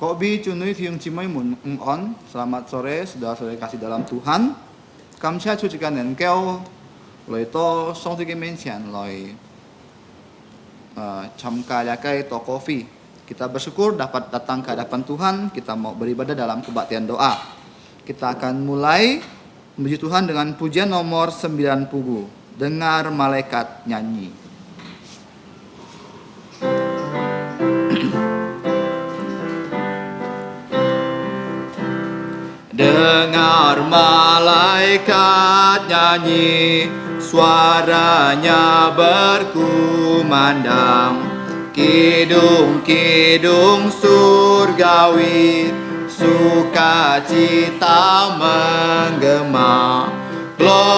Kobi cunui tiung cimai mun on. Selamat sore, saudara-saudara kasih dalam Tuhan. Kami saya cucikan dan keo loi to song tiga mention loi camkayakai to kopi. Kita bersyukur dapat datang ke hadapan Tuhan. Kita mau beribadah dalam kebaktian doa. Kita akan mulai memuji Tuhan dengan pujian nomor 90. Dengar malaikat nyanyi. Dengar malaikat nyanyi, suaranya berkumandang. Kidung-kidung surgawi, sukacita menggema. Gloria,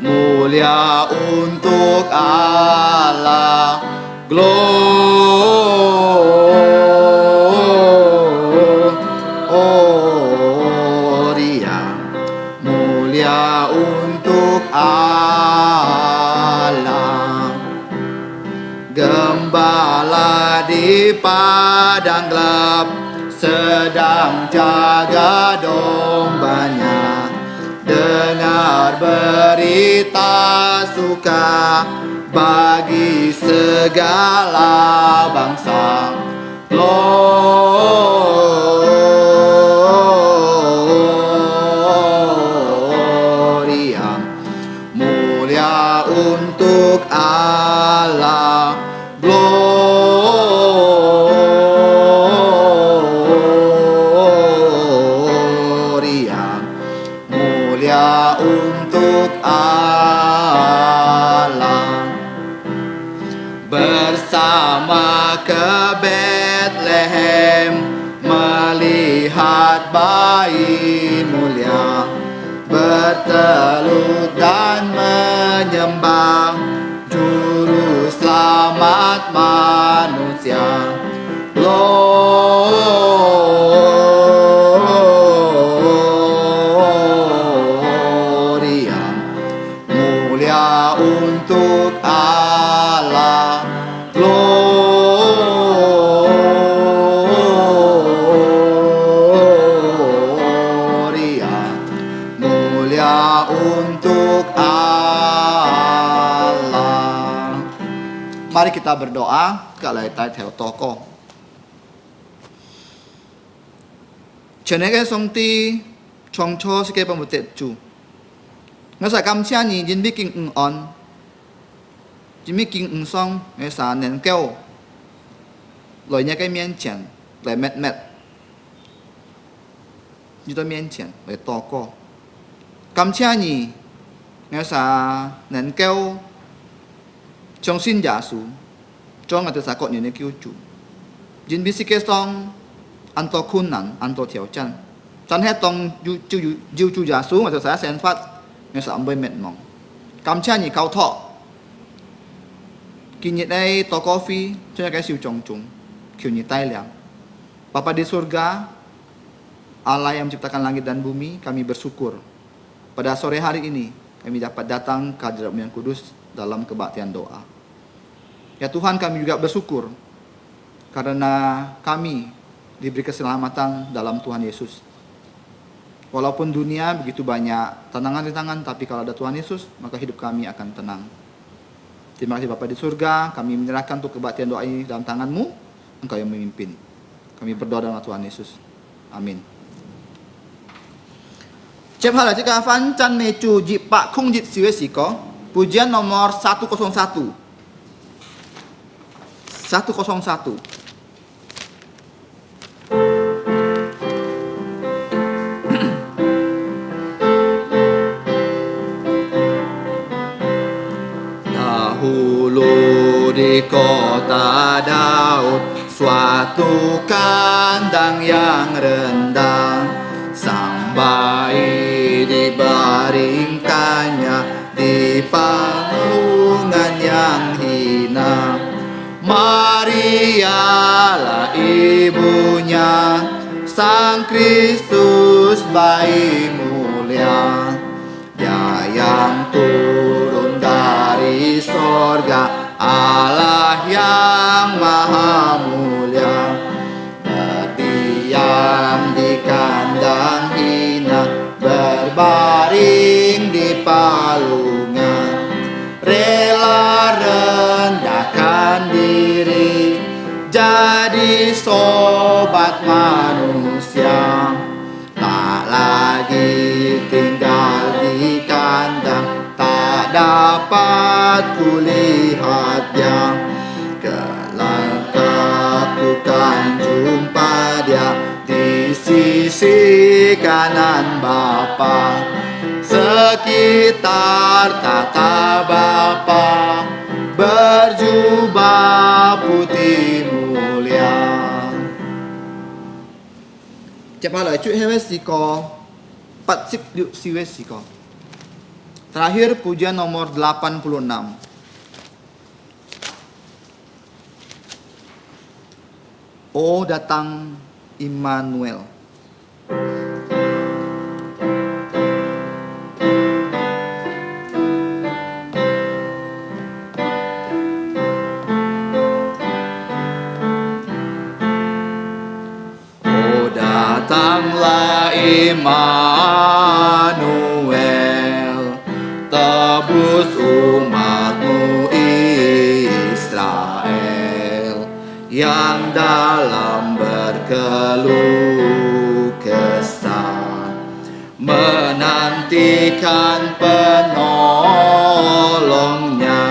mulia untuk Allah. Gloria, mulia untuk Allah. Gembala di padang gelap sedang jaga dombanya. Dengar berita suka bagi segala bangsa. Gloria, mulia untuk Allah. Gloria, mulia untuk Allah. Bersama ke Bethlehem melihat bayi mulia, bertelut dan menyembah Juru Selamat manusia. Gloria, mulia untuk Allah. Gloria, mulia untuk Allah. Mari kita berdoa ke lai-tai theo toko. Cheneke songti chongcho sike pamutet chu. Ngasa kamsia ni jin biking on. Jimmy King Song ngay sa nền keo lôi nhà cái miếng chén lại mệt mệt như tôi miếng chén lại to co cầm chia nhỉ ngay sa nền keo trong xin giả số trong người ta sẽ có những cứu chủ jin bisi cái song an to khôn nản an to thiểu chân chân hết tông du chu giả số người ta sẽ sen phát ngay sa ông bơi mệt mỏi cầm chia nhỉ cao thọ kini day to coffee cuma kayak siu chong chung kini Thailand. Bapa di surga, Allah yang menciptakan langit dan bumi, kami bersyukur pada sore hari ini kami dapat datang ke hadirat yang kudus dalam kebaktian doa. Ya Tuhan, kami juga bersyukur karena kami diberi keselamatan dalam Tuhan Yesus. Walaupun dunia begitu banyak tantangan-tantangan, tapi kalau ada Tuhan Yesus, maka hidup kami akan tenang. Terima kasih Bapa di surga, kami menyerahkan untuk kebaktian doa ini dalam tangan-Mu, Engkau yang memimpin. Kami berdoa dalam Tuhan Yesus. Amin. Cep hal jika Fan Chan Mecu Jip Pak Kung Jit Siwe Siko, pujian nomor 101. 101. Di kota Daud, suatu kandang yang rendah, sang bayi dibaringkannya di panggungan yang hina. Marialah ibunya, Sang Kristus bayi mulia, Dia yang turun dari Allah yang maha mulia, berdiam di kandang hina, berbaring di palungan, rela rendahkan diri, jadi sobat manusia. Tak lagi tinggal di kandang, tak dapat kulihat dia. Kelak aku kan jumpa dia di sisi kanan Bapa, sekitar tata Bapa, berjubah putih mulia. Cepat lah, cuy hewe siko, 86 siwe siko. Terakhir pujian nomor 86. Oh datang Immanuel. Datanglah Immanuel, tebus umatmu Israel, yang dalam berkeluh kesah menantikan penolongnya.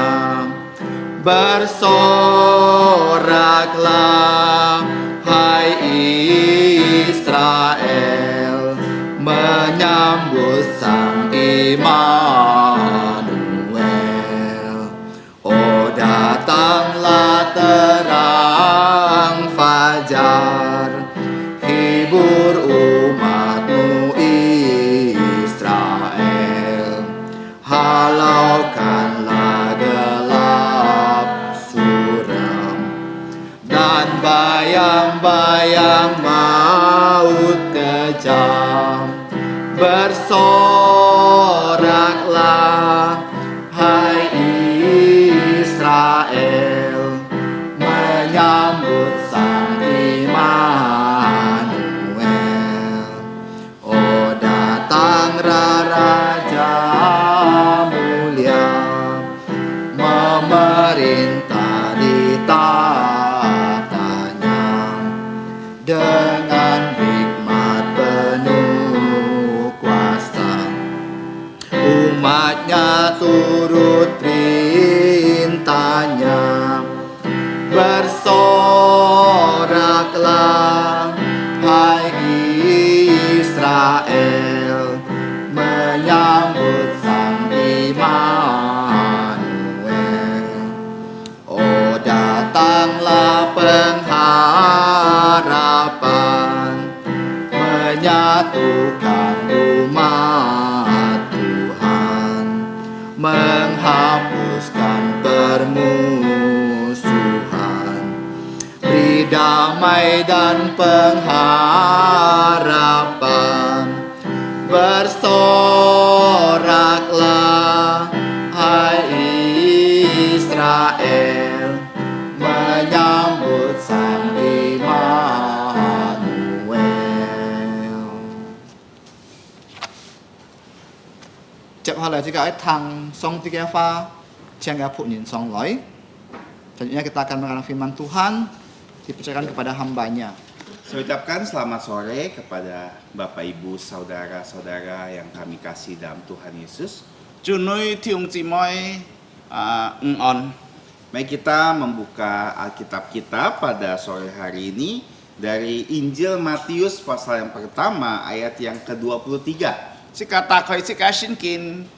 Bersoraklah hai Israel, menyambut sang Immanuel. Oh datanglah terang fajar, hibur umatmu Israel, halaukanlah gelap suram dan bayang-bayang maut kejam. Bersoraklah hai Israel, menyambut sang Immanuel. Oh datang Raja mulia, memerintah di tatanya, dengan hikmat penuh kuasa. Umatnya turut perintahnya. Bersoraklah hai Israel, menyambut sang Immanuel. Oh datanglah pengharapan, menyatukan umat Tuhan, menghapuskan permusuhan, beri damai dan pengharapan. Bersoraklah hai Israel, menyambut sang Immanuel. Tiếp theo là cái thằng song tiga pha jangan pun nhìn song loi. Selanjutnya kita akan mengenal firman Tuhan dipercayakan kepada hambanya. Saya ucapkan selamat sore kepada Bapak Ibu Saudara-saudara yang kami kasih dalam Tuhan Yesus. Junui tiung cimoy on. Mari kita membuka Alkitab kita pada sore hari ini dari Injil Matius pasal yang pertama ayat yang ke-23. Sikata koi sikasin kin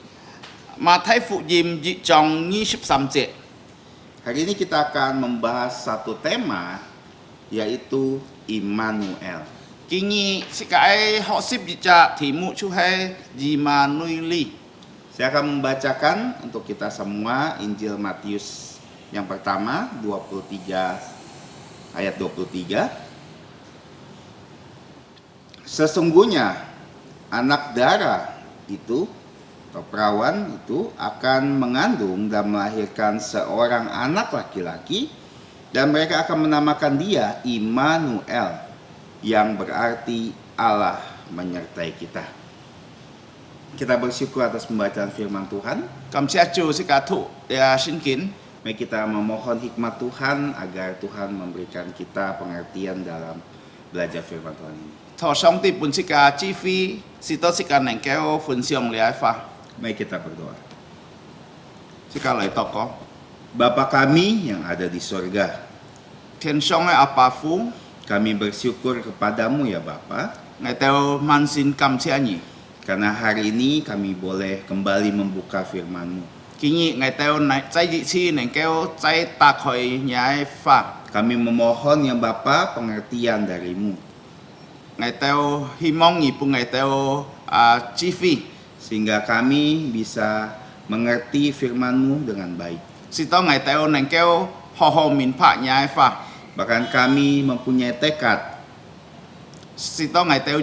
Matai Fu Yim Ji Jong 23 节. Hari ini kita akan membahas satu tema, yaitu Immanuel. Kini sikai hosip jika timu cuhai Immanueli. Saya akan membacakan untuk kita semua Injil Matius yang pertama 23 ayat 23. Sesungguhnya anak darah itu atau perawan itu akan mengandung dan melahirkan seorang anak laki-laki, dan mereka akan menamakan dia Immanuel, yang berarti Allah menyertai kita. Kita bersyukur atas pembacaan firman Tuhan. 感謝主是個土呀聖經， Mari kita memohon hikmat Tuhan agar Tuhan memberikan kita pengertian dalam belajar firman Tuhan ini. 托上帝本是個智慧，是都是個能夠分享嚟法， Mari kita berdoa. 是個嚟禱告。 Bapa kami yang ada di sorga, 天上嘅阿爸父， kami bersyukur kepadamu ya Bapa, 我哋滿心感謝你。 karena hari ini kami boleh kembali membuka firman-Mu. 今日我哋再一次能夠再打開你嘅法， Kami memohon ya Bapa pengertian dari-Mu, 我哋希望你俾我哋智慧， sehingga kami bisa mengerti firman-Mu dengan baik. 使到我哋能夠好好明白你嘅法， Bahkan kami mempunyai tekad 使到我哋要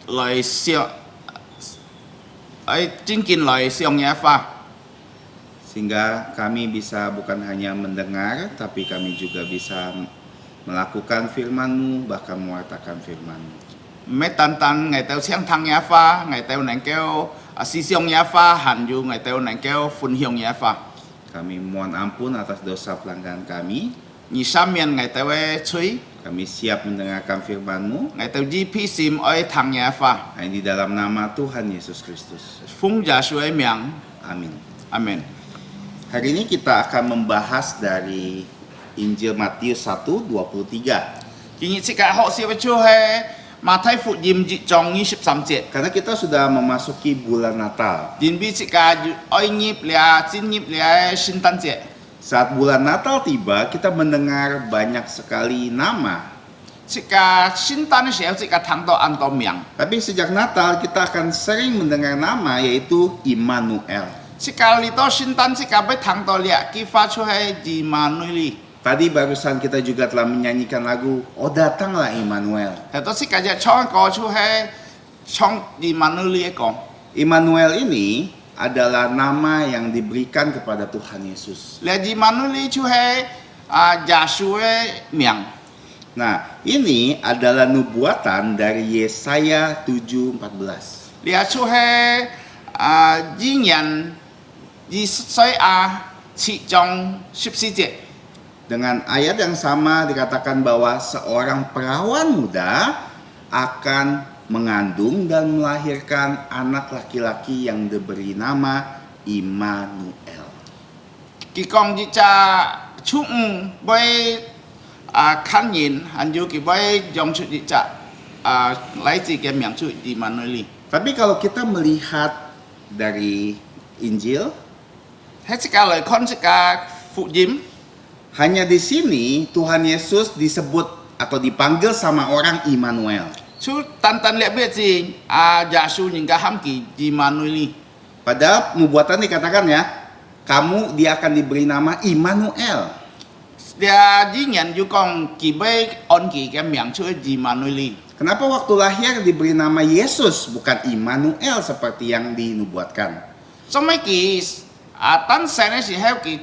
來上真正來上你嘅法。 sehingga kami bisa bukan hanya mendengar, tapi kami juga bisa melakukan firman-Mu, bahkan mewartakan firman-Mu. 唔係單單我哋聽聽嘢法，我哋能夠思想嘢法，還有我哋能夠分享嘢法。 Kami mohon ampun atas dosa pelanggaran kami. 而上面我哋嘅嘴， Kami siap mendengarkan firman-Mu 我哋以披心愛聽嘢法， hanya di dalam nama Tuhan Yesus Kristus. 奉耶穌嘅名， Amin. 阿門。 Hari ini kita akan membahas dari Injil Matius 1:23. 今日即個學習嘅就係馬太福音1章23節， Karena kita sudah memasuki bulan Natal. 前邊即個愛業了、正業了聖誕節。 Saat bulan Natal tiba, kita mendengar banyak sekali nama. 即個聖誕嘅時候，即個聽到很多名。 Tapi sejak Natal kita akan sering mendengar nama yaitu Immanuel. 即個嚟到聖誕，即個要聽到了，佢發出係以馬內利。 Tadi barusan kita juga telah menyanyikan lagu Oh Datanglah Immanuel. 係到即個只唱歌出係唱以馬內利嘅歌。 Immanuel ini adalah nama yang diberikan kepada Tuhan Yesus. 你以馬內利出係耶穌嘅名。 Nah, ini adalah nubuatan dari Yesaya 7:14. 你出係以人以西亞7章14節。 Dengan ayat yang sama dikatakan bahwa seorang perawan muda akan mengandung dan melahirkan anak laki-laki yang diberi nama Immanuel. 佢講只出為看人，還有佢為用出只來自嘅名出以馬內利。 Tapi kalau kita melihat dari Injil, 喺這個來看這個福音， hanya di sini Tuhan Yesus disebut atau dipanggil sama orang Immanuel. 出單單列別字耶穌人家喊佢以馬內利。 Pada nubuatan dikatakan ya, dia akan diberi nama Immanuel. 你以人要講佢為按佢嘅名出以馬內利。 Kenapa waktu lahir diberi nama Yesus bukan Immanuel seperti yang dinubuatkan? 所以佢誕生嘅時候佢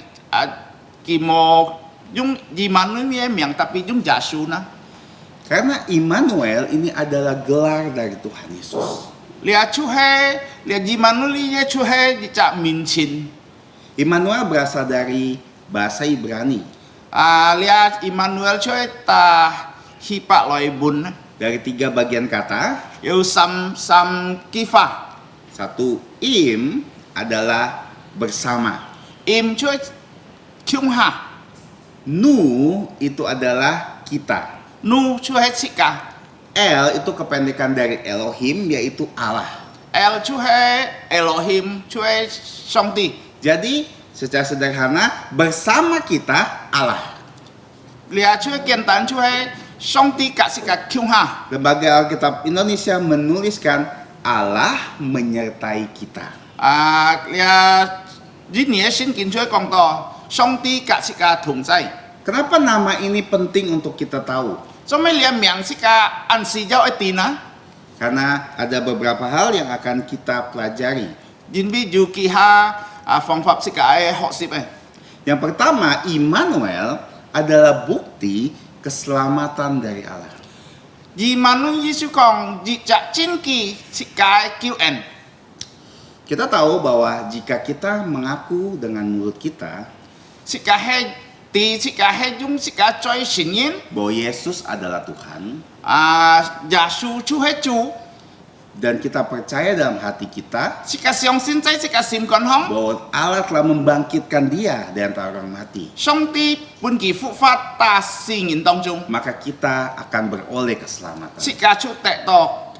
冇用以馬內利嘅名，特別用耶穌呢？ Karena Immanuel ini adalah gelar dari Tuhan Yesus. 你出係以馬內利嘅出係一隻名稱。 Immanuel berasal dari bahasa Ibrani. 你Immanuel出係希伯來文， Dari 3 bagian kata. 有三句法。 Satu, im adalah bersama. Im出係共下， Nu itu adalah kita. nu出係自家。 El itu kependekan dari Elohim, yaitu Allah. L 出係 Elohim 出係上帝。 Jadi secara sederhana bersama kita Allah. 你出係簡單出係上帝格是個共下。 Lembaga Alkitab Indonesia menuliskan Allah menyertai kita. 你呢聖經出係講到上帝格是個同在。 Kenapa nama ini penting untuk kita tahu? 做咩你名是個暗示咗一啲呢？ Karena ada beberapa hal yang akan kita pelajari. Jin bi ju ki ha phong pháp si ka ai hok sip ai. Yang pertama, Immanuel adalah bukti keselamatan dari Allah. Ji manu Yesu kong ji cha chin ki si ka ai QN. Kita tahu bahwa jika kita mengaku dengan mulut kita Si ka he ti si ka he jung si ka choi xin yin. bahwa Yesus adalah Tuhan, Ja su chu he chu. dan kita percaya dalam hati kita Si ka siong sin cai si ka sim kon hong. bahwa Allah telah membangkitkan dia dari antara orang mati, 上帝本其復發大自然當中， maka kita akan beroleh keselamatan. 是家出得到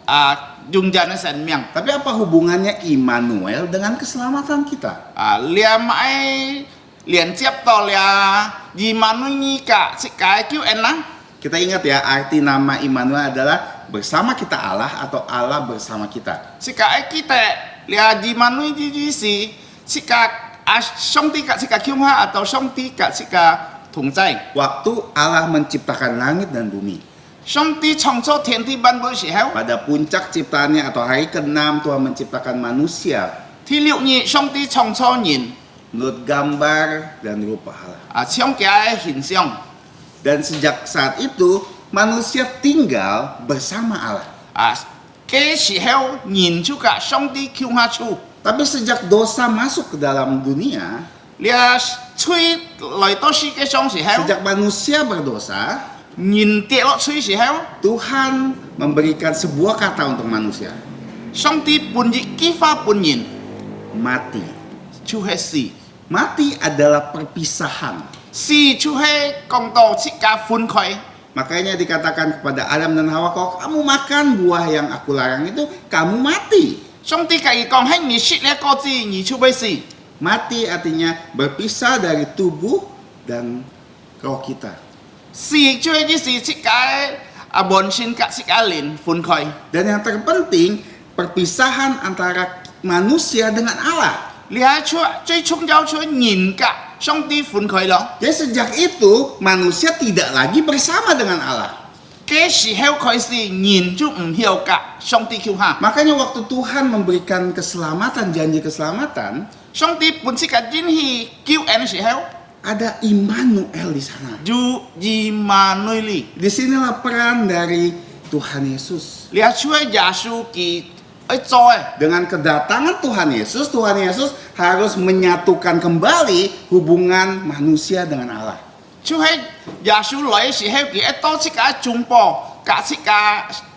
用人嘅生命 Tapi apa hubungannya Immanuel dengan keselamatan kita? 連埋連接到了以萬呢個是解叫人啦， Kita ingat ya, arti nama Immanuel adalah bersama kita Allah atau Allah bersama kita. 是解記得了以萬呢啲是個上帝個是個叫下，到上帝個是個同在， Waktu Allah menciptakan langit dan bumi, 上帝創造天地萬物嘅時候， pada puncak ciptaannya atau hari ke-6 Tuhan menciptakan manusia 第六日上帝創造人 menurut gambar dan rupa Allah. 像佢嘅形象。 Dan sejak saat itu manusia tinggal bersama Allah. 嘅時候，人就個上帝叫下出， Tapi sejak dosa masuk ke dalam dunia, 你吹來到世界上時候， sejak manusia berdosa, 人跌落水時候， Tuhan memberikan sebuah kata untuk manusia, 上帝本日激發本人 mati. 就係死， Mati adalah perpisahan. 死就係講到即個分開。 Makanya dikatakan kepada Adam dan Hawa, kalau kamu makan buah yang aku larang itu, kamu mati. 上帝介意講係你食了果子，你就會死。 Mati artinya berpisah dari tubuh dan roh kita. 死就係意思即個本身กับ即個靈分開。 Dan yang terpenting, perpisahan antara manusia dengan Allah. 你係最重要就係人กับ上帝分開咯。 Jadi sejak itu, manusia tidak lagi bersama dengan Allah. 嘅時候開始，人就唔曉กับ上帝叫下。 Makanya waktu Tuhan memberikan keselamatan, janji keselamatan, 上帝本身嘅應許叫人嘅時候， ada Immanuel di sana. 就以馬內利。 Disinilah peran dari Tuhan Yesus. 你係出耶穌佢去做嘅， Dengan kedatangan Tuhan Yesus harus menyatukan kembali hubungan manusia dengan Allah. 就係耶穌來嘅時候，佢一多即個中保，甲即個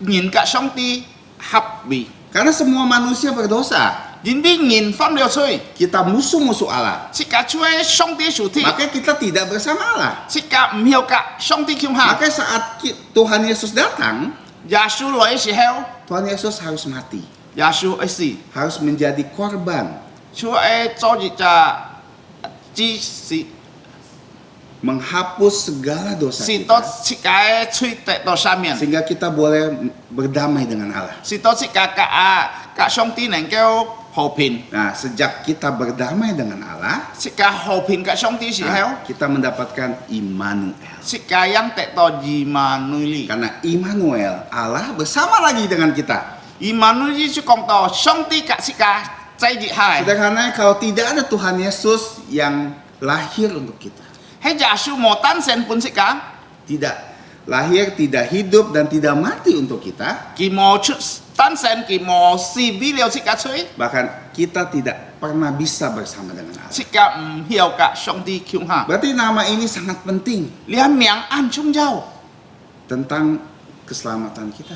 人甲上帝合意。 Karena semua manusia berdosa. 因為人犯了罪， Kita musuh-musuh Allah. 即個出係上帝屬天， Maka kita tidak bersama Allah. 即個唔曉甲上帝叫下。 Maka saat Tuhan Yesus datang, 耶穌來嘅時候， Tuhan Yesus harus mati. 耶穌會死， Harus menjadi korban. 就係做一隻祭司， Menghapus segala dosa 是到 kita. 即個吹得到上面， Sehingga kita boleh berdamai dengan Allah. 是到即個甲上帝能夠和平。 Nah, sejak kita berdamai dengan Allah, 即個和平嘅上帝時候， kita mendapatkan Immanuel. 即個人得到以馬內利。 Karena Immanuel, Allah bersama lagi dengan kita. 以馬內利就講到上帝嘅即個在熱海， Sederhananya kalau tidak ada Tuhan Yesus yang lahir untuk kita, 喺耶穌冇誕生本即個， tidak lahir, tidak hidup dan tidak mati untuk kita, 佢冇出誕生，佢冇死俾了即個罪， bahkan kita tidak pernah bisa bersama dengan Allah. 即個唔曉嘅上帝叫下。 Berarti nama ini sangat penting 兩名按重要， tentang keselamatan kita.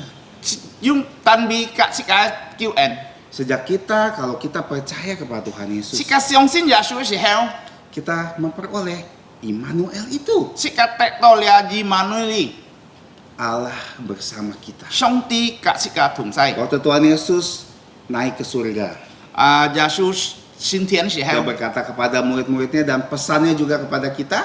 用單比嘅即個叫人， Sejak kita, kalau kita percaya kepada Tuhan 即 Yesus, 個相信耶穌嘅時候， kita memperoleh Immanuel itu. 即個得到了以馬內利， Allah bersama kita. 上帝嘅即個同在。 Waktu Tuhan Yesus naik ke surga, 耶穌升天嘅時 Dia 候， berkata kepada murid-muridnya dan pesannya juga kepada kita,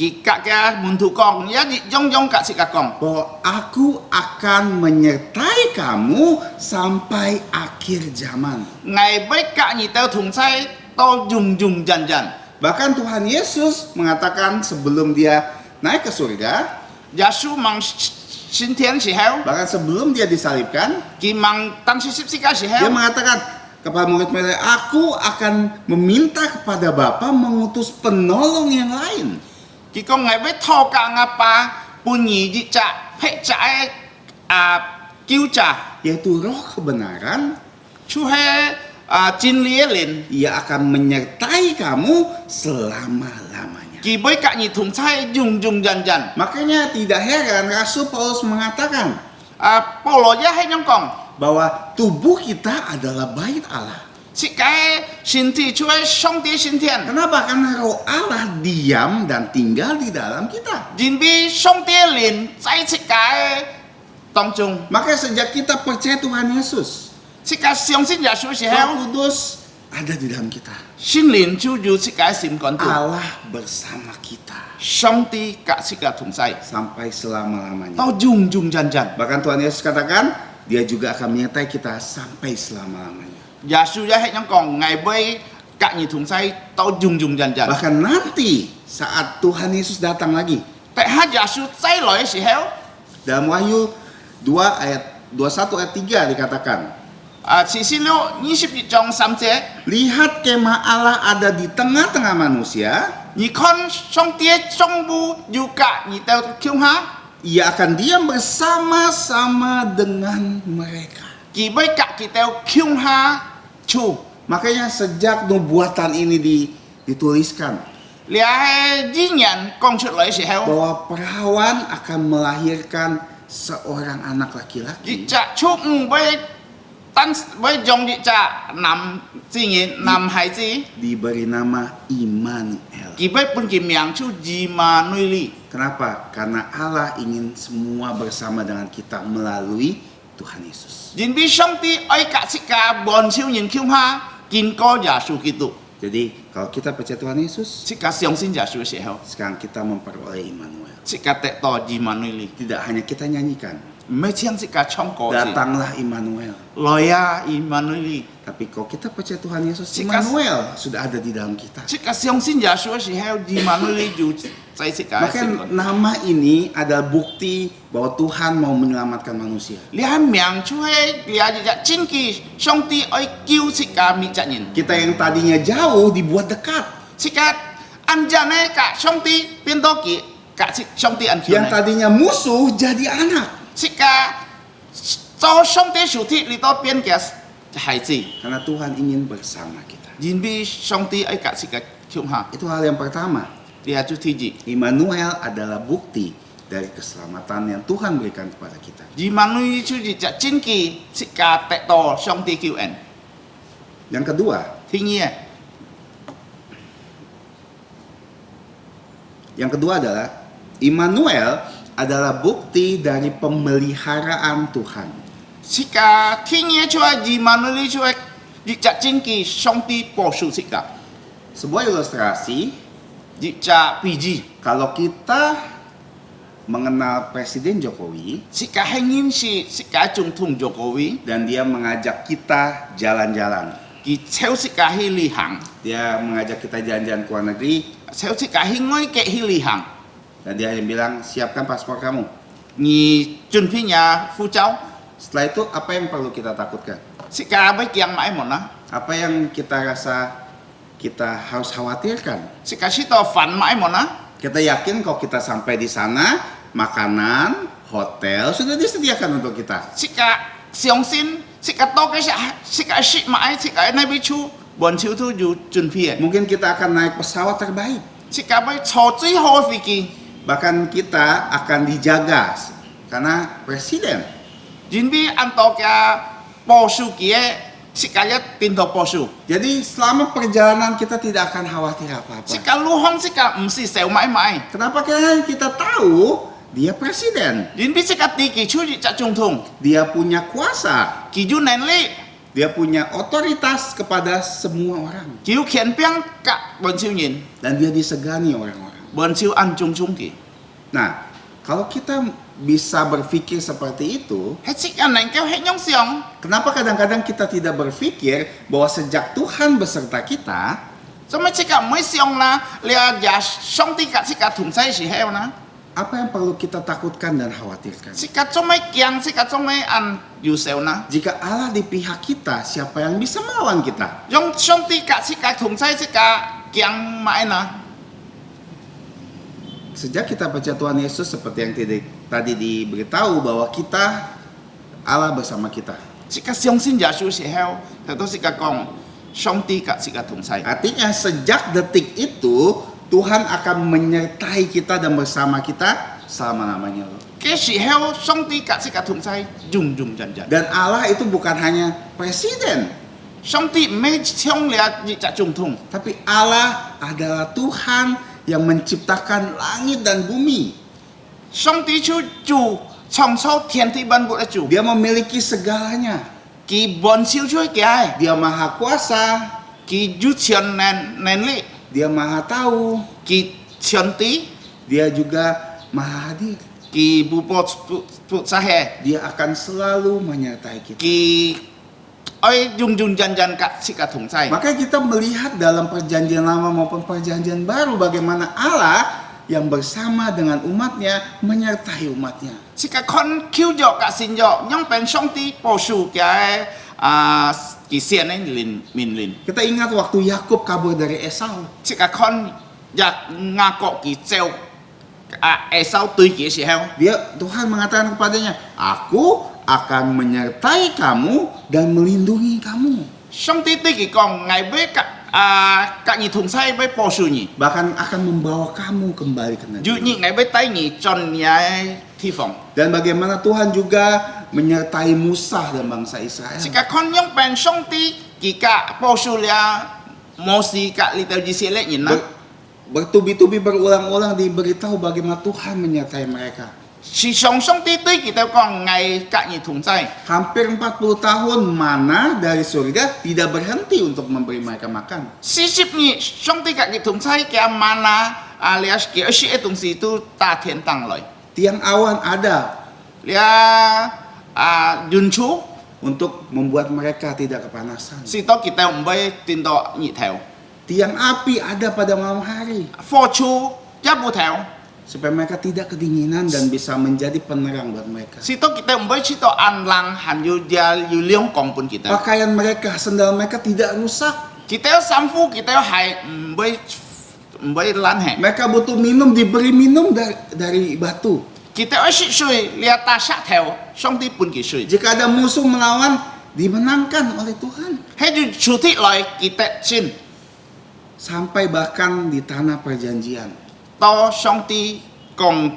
佢甲嘅門徒講，一日種嘅即個講。 bahwa aku akan menyertai kamu sampai akhir zaman. Ngài với cả nhị tao thùng say tao dùng dùng dần dần. Bahkan Tuhan Yesus mengatakan sebelum dia naik ke surga, 耶稣望升天时候， bahkan sebelum dia disalibkan, 佢望當時十字架時 dia 候， mengatakan kepada murid-murid, aku akan meminta kepada Bapa mengutus penolong yang lain. 佢講係要禱告阿爸，半夜日隻劈隻叫隻， Yaitu roh kebenaran, 就係真理嘅靈， ia akan menyertai kamu selama-lamanya. 佢要甲你同在永永遠遠。 Makanya tidak heran Rasul Paulus mengatakan 保羅也係咁講， bahwa tubuh kita adalah bait Allah. 世界身體就係上帝身體， Kenapa? Karena roh Allah diam dan tinggal di dalam kita. 因為上帝嘅靈在世界當中， Maka sejak kita percaya Tuhan Yesus, 世界相信耶穌時候， Roh Kudus ada di dalam kita. 聖靈就入世界心肝度， Allah bersama kita 上帝甲世界同在， sampai selama-lamanya. 到永永遠遠。 Bahkan Tuhan Yesus katakan, dia juga akan menyertai kita sampai selama-lamanya. 耶穌也係咁講，係會甲你同在到永永遠遠。 Bahkan nanti saat Tuhan Yesus datang lagi, 但係耶穌再來嘅時候， dalam Wahyu 2 ayat 21 ayat 3 dikatakan, 46章3節， lihat kemah Allah ada di tengah-tengah manusia, 你看上帝中部有甲你到腳下， ia akan diam bersama-sama dengan mereka. 佢要甲佢到腳下處。 Makanya sejak nubuatan ini dituliskan, 你係語言講出來嘅時候， bahwa perawan akan melahirkan seorang anak 一 laki-laki 隻畜唔會用一隻男孩子， diberi nama Immanuel. 佢要本佢名叫以馬內利。 Kenapa? Karena Allah ingin semua bersama dengan kita melalui Tuhan Yesus. 因為上帝愛甲世界萬超人腳下見過耶穌基督， Jadi kalau kita percaya Tuhan Yesus, 世界相信耶穌嘅時候， sekarang kita memperoleh Immanuel. 世界得到以馬內利， Tidak hanya kita nyanyikan, 唔係聽世界唱歌先。 datanglah Immanuel. 來啊，以馬內利！ Tapi kalau kita percaya Tuhan Yesus, Jika- Immanuel sudah ada di dalam kita. 世界相信耶穌嘅時候，以馬內利就在世界嘅 Maka 生活。 nama ini adalah bukti bahwa Tuhan mau menyelamatkan manusia. 你係名就係你係日真記，上帝愛救世界滅責人。 Kita yang tadinya jauh dibuat dekat. 世界按着呢，甲上帝變到佢，甲上帝按住 Yang 呢。 tadinya musuh jadi anak. 世界做上帝受體，你都變嘅孩子。 Karena Tuhan ingin bersama kita. 因為上帝愛甲世界向下， Itu hal yang pertama. 你係做第二。 Immanuel adalah bukti dari keselamatan yang Tuhan berikan kepada kita. 以馬內利就是隻真記，世界得到上帝救恩。 Yang kedua, 第二， adalah Immanuel adalah bukti dari pemeliharaan Tuhan. 世界第二就係以馬內利就係一隻真記，上帝保守世界， Sebuah ilustrasi, 一隻比喻。 kalau kita mengenal Presiden Jokowi 世界係認識世界總統佐科維， dan dia mengajak kita jalan-jalan. 佢超世界去旅行， Dia mengajak kita jalan-jalan ke luar negeri 超世界去外國去旅行。 dan dia bilang, siapkan paspor kamu. 你準備呀護照， Setelah itu apa yang perlu kita takutkan? 世界要驚買乜啦？ Apa yang kita rasa kita harus khawatirkan? 世界知道煩買乜啦？ Kita yakin kalau kita sampai di sana, makanan, hotel sudah disediakan untuk kita. 世界相信世界多嘅世界識買，世界那邊處環球都有準備。 Mungkin kita akan naik pesawat terbaik. 世界要坐最好嘅飛機， Bahkan kita akan dijaga karena presiden. 因為按到嘅保守嘅世界一邊度保守。 Jadi selama perjalanan kita tidak akan khawatir 世 apa-apa. 界路行世界唔是少買， Kenapa? Karena kita tahu dia presiden. 因為世界第幾處一隻總統， Dia punya kuasa. 佢有能力， Dia punya otoritas kepada semua orang. 佢有權柄甲環球人， Dan dia disegani orang-orang. 環球按種種嘅。 Nah, kalau kita bisa berpikir seperti itu, 喺世界能夠係樣想， kenapa kadang-kadang kita tidak berpikir bahwa sejak Tuhan beserta kita, 做咩世界唔會想啦？你話也上帝甲世界同在時候啦， Apa yang perlu kita takutkan dan khawatirkan? 是甲做咩驚，是甲做咩按優秀呢？ Jika Allah di pihak kita, siapa yang bisa melawan kita? 用上帝甲是甲同在，是甲驚買呢？ Sejak kita percaya Tuhan Yesus, seperti yang tadi diberitahu bahwa kita, Allah bersama kita. 是甲相信耶穌時候，佢都是甲講上帝甲是甲同在。 Artinya sejak detik itu, Tuhan akan menyertai kita dan bersama kita selama-lamanya. 嘅時候，上帝甲是甲同在，永永遠遠。 Dan Allah itu bukan hanya presiden, 上帝唔係搶了一隻總統， tapi Allah adalah Tuhan yang menciptakan langit dan bumi. 上帝就主創造天地萬物嘅主， Dia memiliki segalanya. 佢本小出嘅， Dia maha kuasa, 佢有全能力， dia maha tahu, 佢全知， dia juga maha hadir. 佢不責嘅， Dia akan selalu menyertai kita. 佢愛永永遠遠甲是甲同在。 Maka kita melihat dalam perjanjian lama maupun perjanjian baru bagaimana Allah yang bersama dengan umatnya menyertai umatnya. 是甲看舊約甲新約，讓變上帝保守嘅佢先嘅命令， Kita ingat waktu Yakub kabur dari Esau. 是甲看雅各佢走Esau對佢嘅時候。 Tuhan mengatakan kepadanya, aku akan menyertai kamu dan melindungi kamu. 上帝對佢講，我要甲你同在，要保守你， Bahkan akan membawa kamu kembali ke 就 negeri. 你我要帶你進你嘅地方。 Dan bagaimana Tuhan juga menyertai Musa dan bangsa Israel. 是甲看用變上帝佢甲保守了摩西甲呢度以色列人啦。 Bertubi-tubi berulang-ulang diberitahu bagaimana Tuhan menyertai mereka. 是上帝對佢哋講，我甲你同在。 Hampir 40 tahun mana dari surga tidak berhenti untuk memberi mereka makan. 40年，上帝甲佢同在，嘅mana alias 嘅一些東西都打天當來， Tiang awan ada 了雲柱 untuk membuat mereka tidak kepanasan. 是到佢哋唔會見到熱頭， Tiang api ada pada malam hari 火柱也冇頭， supaya mereka tidak kedinginan dan bisa menjadi penerang buat mereka. 是到佢哋唔會知道暗冷，還有亮光伴佢哋。 Pakaian mereka, sendal mereka tidak rusak. 佢哋有衫褲，佢哋有鞋，唔會爛鞋。 Mereka butuh minum, diberi minum dari batu. 佢哋有食水，你打石頭，上帝伴佢水。 Jika ada musuh melawan, dimenangkan oleh Tuhan. 喺住處鐵來，佢哋先 Sampai bahkan di tanah perjanjian. 到上帝講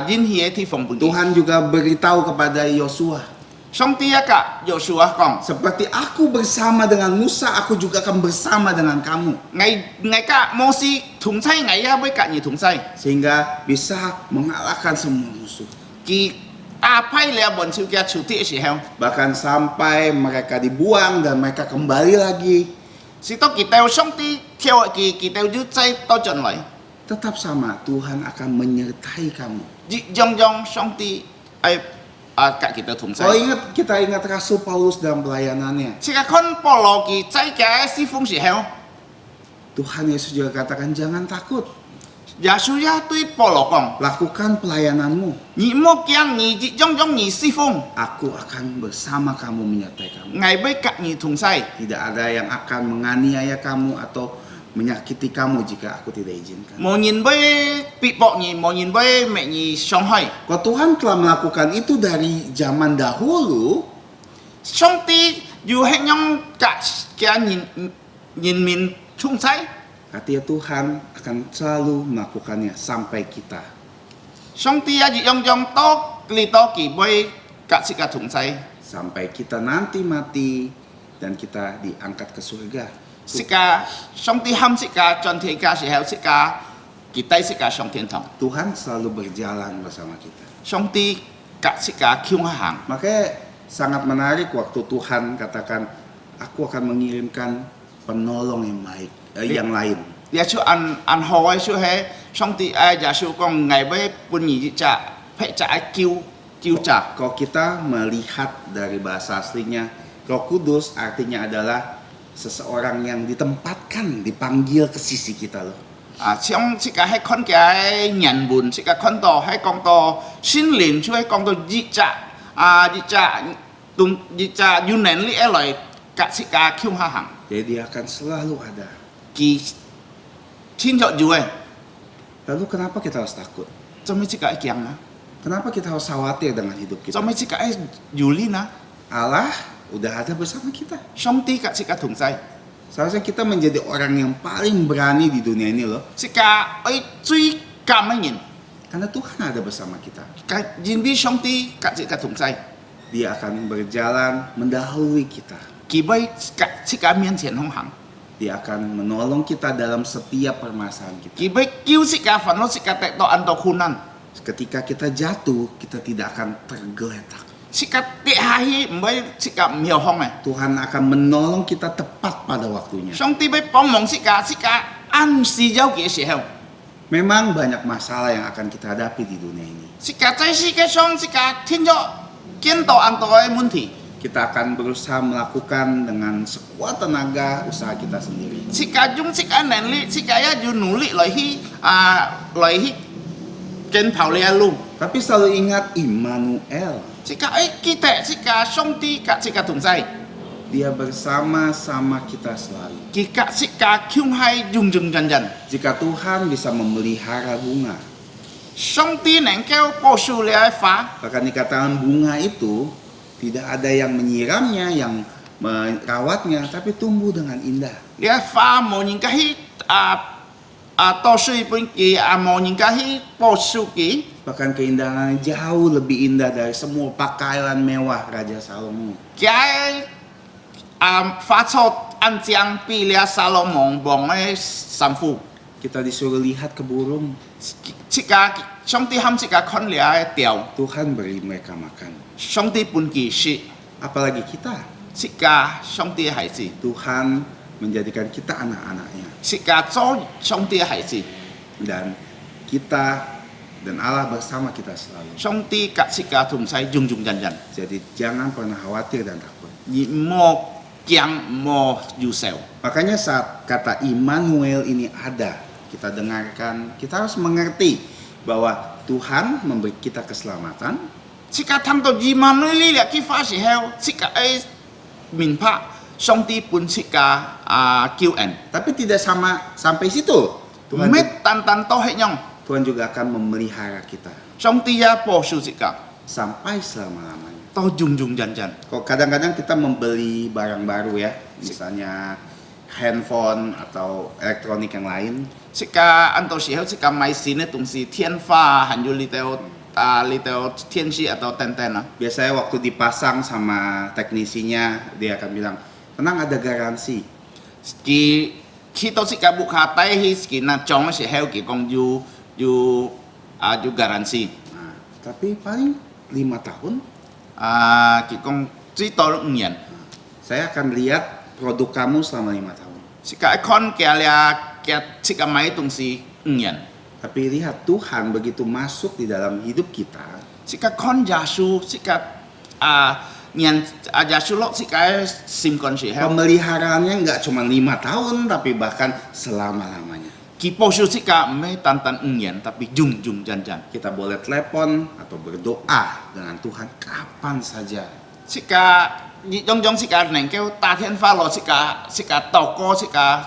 應許嘅地方伴佢。 Tuhan juga beritahu kepada Yosua, 上帝一甲約書亞講。 seperti aku bersama dengan Musa, aku juga akan bersama dengan kamu. 我甲摩西同在，我也會甲你同在。 Sehingga bisa mengalahkan semua musuh. 佢打敗了本少嘅處鐵嘅時候， Bahkan sampai mereka dibuang dan mereka kembali lagi. 是到佢哋上帝跳佢哋就再到進來， Tetap sama, Tuhan akan menyertai kamu. 讓上帝甲佢哋同在。 Kalau kita ingat Rasul Paulus dalam pelayanannya. 是甲看保羅佢在嘅侍奉時候， Tuhan Yesus juga katakan jangan takut. 耶穌也對保羅講： Lakukan pelayananmu. 你莫驚，你讓你侍奉， Aku akan bersama kamu menyertai kamu. 我會甲你同在。 Tidak ada yang akan menganiaya kamu atau menyakiti kamu jika aku tidak izinkan. 無人會逼迫你，無人會make你傷害。 Kalau Tuhan telah melakukan itu dari zaman dahulu, 上帝要係讓嘅人民同在。 artinya Tuhan akan selalu melakukannya sampai kita. 上帝也用多嚟多佢會甲是甲同在， Sampai kita nanti mati dan kita diangkat ke surga. 是甲上帝喊是甲進天家時候是甲佢帶是甲上天堂， Tuhan selalu berjalan bersama kita. 上帝甲是甲向行。 Makanya sangat menarik waktu Tuhan katakan, aku akan mengirimkan penolong yang baik, yang lain. 耶穌按好嘅說係上帝耶穌講，我會半夜隻劈隻叫隻。 Kalau kita melihat dari bahasa aslinya, Roh Kudus artinya adalah seseorang yang ditempatkan, dipanggil ke sisi kita loh. 像这个喺看嘅人文，这个看到喺讲到心灵，就喺讲到日杂有能力嚟甲这个橋下行， Jadi dia akan selalu ada. 佢天作住嘅， Lalu kenapa kita harus takut? 做咩这个一樣啊？ Kenapa kita harus khawatir dengan hidup 做 kita? 咩这个有理呢？ Allah udah ada bersama kita. 上帝甲这个同在， Seharusnya kita menjadi orang yang paling berani di dunia ini loh. 这个最敢嘅人， Karena Tuhan ada bersama kita. 因為上帝甲这个同在， Dia akan berjalan mendahului kita. 佢會甲这个面前行行， Dia akan menolong kita dalam setiap permasalahan kita. 佢會叫這個煩惱、這個敵擋、安到苦難。 Ketika kita jatuh, kita tidak akan tergeletak. 這個跌下去唔會這個唔曉空嘅， Tuhan akan menolong kita tepat pada waktunya. 上帝會幫忙這個按時有嘅時候， Memang banyak masalah yang akan kita hadapi di dunia ini. 這個在世界上這個天作見到安到嘅問題， Kita akan berusaha melakukan dengan sekuat tenaga usaha kita sendiri. 這個用這個能力，這個要努力來去跟跑呢一路。 Tapi selalu ingat Immanuel. 這個記得這個上帝甲這個同在， Dia bersama-sama kita selalu. 佢甲這個強係用真真。 Jika Tuhan bisa memelihara bunga, 上帝能夠保守你嘅花， bahkan dikatakan bunga itu tidak ada yang menyiramnya, yang merawatnya, tapi tumbuh dengan indah. 你嘅花冇人家去多水本佢，冇人家去保守佢。 Bahkan keindahannya jauh lebih indah dari semua pakaian mewah Raja Salomo. 佢花草安將比了撒羅蒙王嘅衫褲， Kita disuruh lihat ke burung, 這個上帝喊這個看了嘅鳥， Tuhan beri mereka makan. 上帝本佢食， Apalagi kita, 這個上帝嘅孩子， Tuhan menjadikan kita anak-anaknya. 這個做上帝嘅孩子， Dan kita dan Allah bersama kita selalu. 上帝甲這個同在種種人。 Jadi jangan pernah khawatir dan takut. 你莫驚莫憂愁。 Makanya saat kata Immanuel ini ada, kita dengarkan, kita harus mengerti bahwa Tuhan memberi kita keselamatan, 這個聽到以馬內利嘅發時候，這個明白上帝本這個救恩， tapi tidak sampai situ. 唔 Tuhan, 係單單都係樣， Tuhan juga akan memelihara kita 上帝也保守這個， sampai selama-lamanya. 都種種人。 Kok kadang-kadang kita membeli barang baru ya, misalnya handphone atau elektronik yang lain, 這個按到時候，這個買新嘅東西，天花還有裏頭天使atau tenten啊， biasanya waktu dipasang sama teknisinya dia akan bilang, tenang ada garansi. 佢去到這個木下底去，佢那裝嘅時候，佢講有garansi， Nah, tapi paling 5 tahun 佢講最多5年。 saya akan lihat produk kamu selama 5 tahun. 這個看嘅了嘅這個買東西5年， Tapi lihat Tuhan begitu masuk di dalam hidup kita, 這個看耶穌，這個耶穌落這個心肝時候， pemeliharaannya nggak cuma 5 tahun, tapi bahkan selama-lamanya. 佢保守這個唔係單單5年，tapi種種真。 Kita boleh telepon atau berdoa dengan Tuhan kapan saja. 這個用這個能夠打電話落這個禱告這個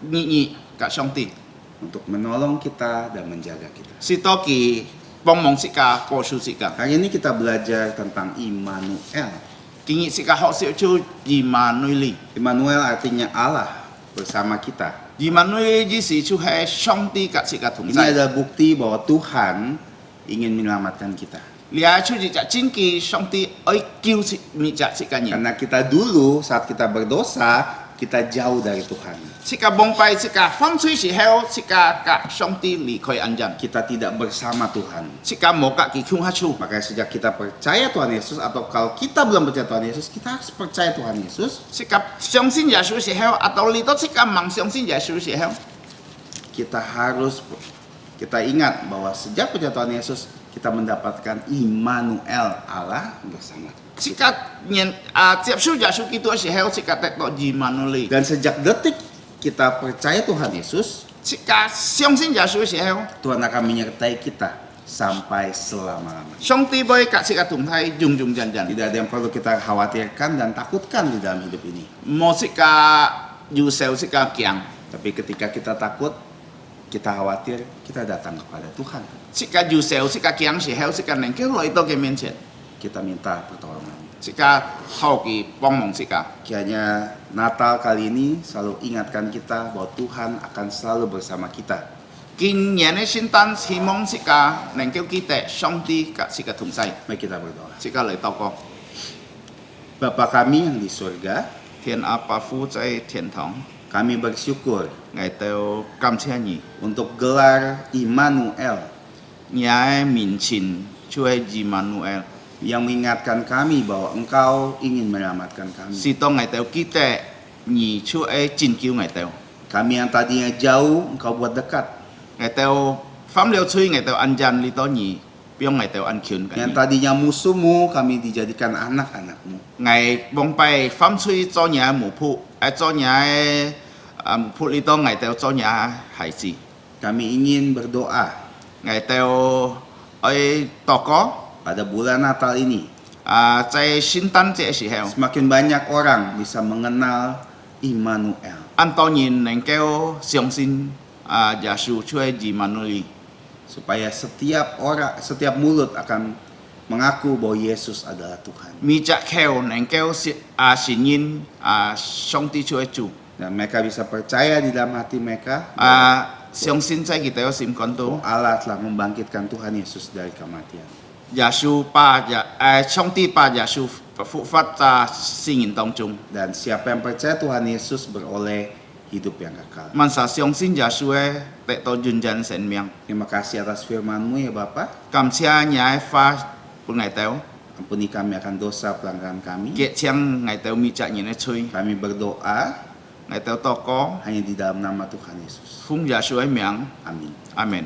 你嘅上帝， Untuk menolong kita dan menjaga kita. 使到佢幫忙這個保守這個。 Hari ini kita belajar tentang Immanuel. 今日這個學習就以馬內利， Immanuel artinya Allah bersama kita. 以馬內利意思就係上帝嘅這個同 Ini 在。 adalah bukti bahwa Tuhan ingin menyelamatkan kita. 你係出自真嘅上帝愛救你這個人， Karena kita dulu saat kita berdosa, kita jauh dari Tuhan. 這個蒙蔽這個犯罪時候，這個上帝離開人間， Kita tidak bersama Tuhan. 這個冇格嘅強下處。 Makanya sejak kita percaya Tuhan Yesus, atau kalau kita belum percaya Tuhan Yesus, kita harus percaya Tuhan Yesus. 這個相信耶穌時候，到你到這個盲相信耶穌時候， Kita ingat bahwa sejak percaya Tuhan Yesus, kita mendapatkan Immanuel, Allah bersama. 這個人接受耶穌基督嘅時候，這個得到以馬內利。 Dan sejak detik kita percaya Tuhan Yesus, Jika 相信耶穌嘅時候， Tuhan akan menyertai kita sampai selama-lamanya. 上帝會甲自己同在，永永遠遠。 Tidak ada yang perlu kita khawatirkan dan takutkan di dalam hidup ini. 冇自己憂愁，自己驚， Tapi ketika kita takut, kita khawatir, kita datang kepada Tuhan. 自己憂愁，自己驚時候，自己能夠來到佢面前， Kita minta pertolongan. 自己求佢幫忙自己。 Kiranya Natal kali ini selalu ingatkan kita bahwa Tuhan akan selalu bersama kita. 今年嘅聖誕，希望自己能夠記得上帝甲自己同在， Mari kita berdoa. 自己嚟禱告。 Bapa kami yang di surga, 天阿爸父在天堂， kami bersyukur 我哋感謝你， untuk gelar Immanuel 你嘅面前就係以馬內利， yang mengingatkan kami bahwa Engkau ingin menyelamatkan kami. 是當我哋記得你就係拯救我哋， Kami yang tadinya jauh, Engkau buat dekat. 我哋翻了出，我哋安陣嚟到你，俾我哋安全緊 Yang。tadinya musuhmu, kami dijadikan anak-anak-Mu. 我幫拜翻出做嘢無鋪，做嘢無鋪嚟到我哋做嘢孩子， Kami ingin berdoa 我哋去禱告。 pada bulan Natal ini. 在聖誕節時候， Semakin banyak orang bisa mengenal Immanuel. 按多人能夠相信耶穌就係以馬內利。 Supaya setiap mulut akan mengaku bahwa Yesus adalah Tuhan. 每隻口能夠承認上帝就係主， Dan mereka bisa percaya di dalam hati mereka 相信在佢哋嘅心肝度， bahwa Allah telah membangkitkan Tuhan Yesus dari kematian. 耶穌上帝把耶穌復活在死人當中。 Dan siapa yang percaya Tuhan Yesus beroleh hidup yang kekal. 萬實相信耶穌嘅得到永遠生命。 Terima kasih atas firman-Mu ya Bapa. 感謝你嘅話俾我哋， Ampuni kami akan dosa pelanggaran kami. 結清我哋每隻人嘅罪， Kami berdoa 我哋禱告， hanya di dalam nama Tuhan Yesus. 奉耶穌嘅名， Amin. 阿門。